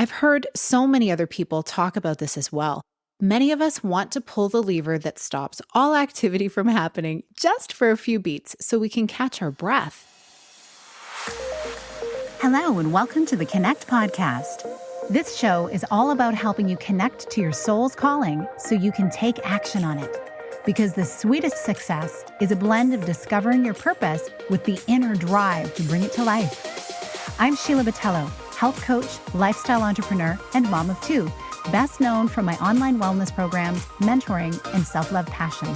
I've heard so many other people talk about this as well. Many of us want to pull the lever that stops all activity from happening just for a few beats so we can catch our breath. Hello, and welcome to the Connect podcast. This show is all about helping you connect to your soul's calling so you can take action on it. Because the sweetest success is a blend of discovering your purpose with the inner drive to bring it to life. I'm Sheila, health coach, lifestyle entrepreneur, and mom of two, best known for my online wellness programs, mentoring, and self-love passion.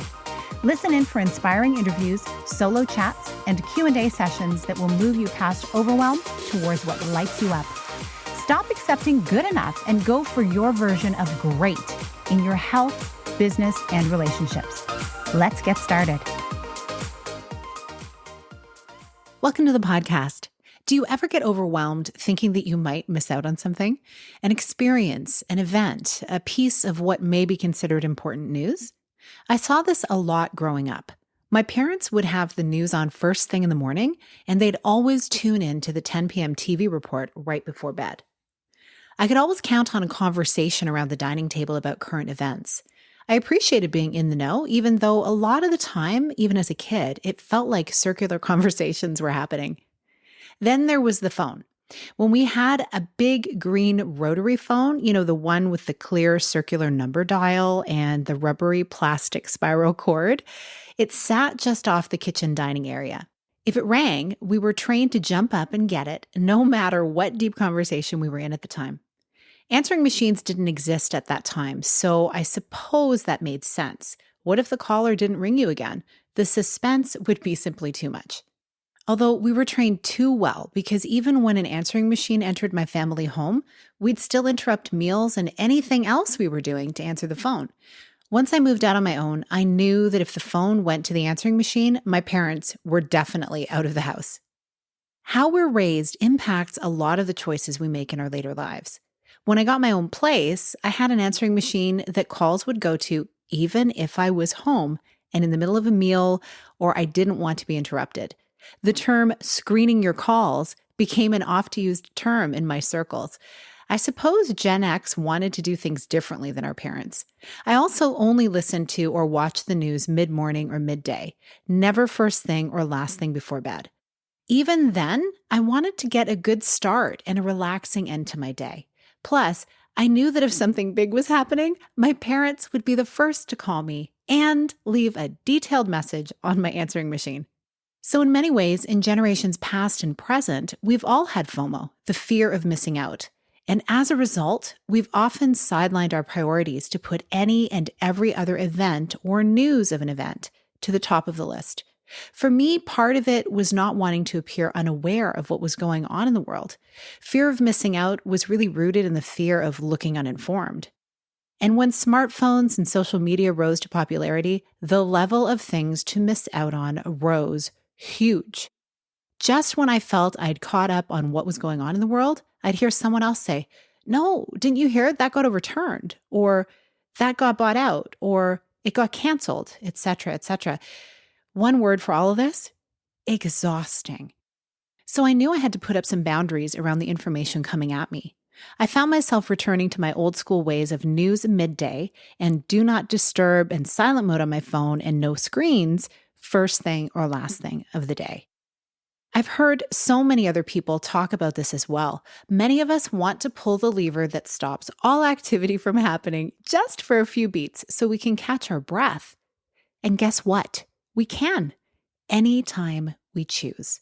Listen in for inspiring interviews, solo chats, and Q&A sessions that will move you past overwhelm towards what lights you up. Stop accepting good enough and go for your version of great in your health, business, and relationships. Let's get started. Welcome to the podcast. Do you ever get overwhelmed thinking that you might miss out on something? An experience, an event, a piece of what may be considered important news? I saw this a lot growing up. My parents would have the news on first thing in the morning, and they'd always tune in to the 10 p.m. TV report right before bed. I could always count on a conversation around the dining table about current events. I appreciated being in the know, even though a lot of the time, even as a kid, it felt like circular conversations were happening. Then there was the phone. When we had a big green rotary phone, the one with the clear circular number dial and the rubbery plastic spiral cord, it sat just off the kitchen dining area. If it rang, we were trained to jump up and get it, no matter what deep conversation we were in at the time. Answering machines didn't exist at that time, so I suppose that made sense. What if the caller didn't ring you again? The suspense would be simply too much. Although we were trained too well, because even when an answering machine entered my family home, we'd still interrupt meals and anything else we were doing to answer the phone. Once I moved out on my own, I knew that if the phone went to the answering machine, my parents were definitely out of the house. How we're raised impacts a lot of the choices we make in our later lives. When I got my own place, I had an answering machine that calls would go to even if I was home and in the middle of a meal or I didn't want to be interrupted. The term screening your calls became an oft-used term in my circles. I suppose Gen X wanted to do things differently than our parents. I also only listened to or watched the news mid-morning or midday, never first thing or last thing before bed. Even then, I wanted to get a good start and a relaxing end to my day. Plus, I knew that if something big was happening, my parents would be the first to call me and leave a detailed message on my answering machine. So in many ways, in generations past and present, we've all had FOMO, the fear of missing out. And as a result, we've often sidelined our priorities to put any and every other event or news of an event to the top of the list. For me, part of it was not wanting to appear unaware of what was going on in the world. Fear of missing out was really rooted in the fear of looking uninformed. And when smartphones and social media rose to popularity, the level of things to miss out on rose huge. Just when I felt I'd caught up on what was going on in the world, I'd hear someone else say, "No, didn't you hear that got overturned?" Or "that got bought out," or "it got canceled," etc., etc. One word for all of this: exhausting. So I knew I had to put up some boundaries around the information coming at me. I found myself returning to my old school ways of news midday and do not disturb and silent mode on my phone and no screens first thing or last thing of the day. I've heard so many other people talk about this as well. Many of us want to pull the lever that stops all activity from happening just for a few beats so we can catch our breath. And guess what? We can, anytime we choose.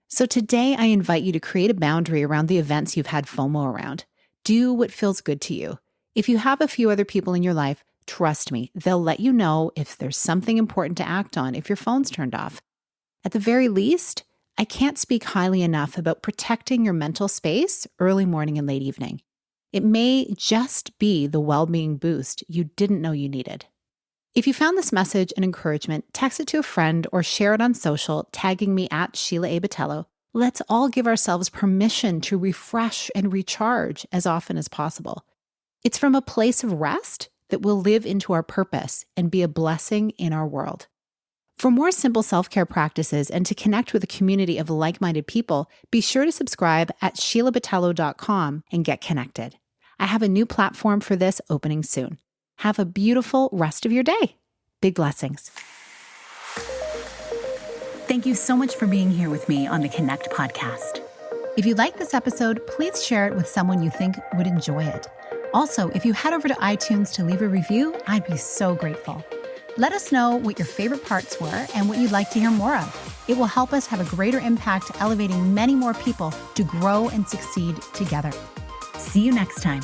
So today I invite you to create a boundary around the events you've had FOMO around. Do what feels good to you. If you have a few other people in your life, trust me, they'll let you know if there's something important to act on if your phone's turned off. At the very least, I can't speak highly enough about protecting your mental space early morning and late evening. It may just be the well-being boost you didn't know you needed. If you found this message an encouragement, text it to a friend or share it on social, tagging me at Sheila A. Botello. Let's all give ourselves permission to refresh and recharge as often as possible. It's from a place of rest that will live into our purpose and be a blessing in our world. For more simple self-care practices and to connect with a community of like-minded people, be sure to subscribe at sheilabatello.com and get connected. I have a new platform for this opening soon. Have a beautiful rest of your day. Big blessings. Thank you so much for being here with me on the Connect podcast. If you like this episode, please share it with someone you think would enjoy it. Also, if you head over to iTunes to leave a review, I'd be so grateful. Let us know what your favorite parts were and what you'd like to hear more of. It will help us have a greater impact, elevating many more people to grow and succeed together. See you next time.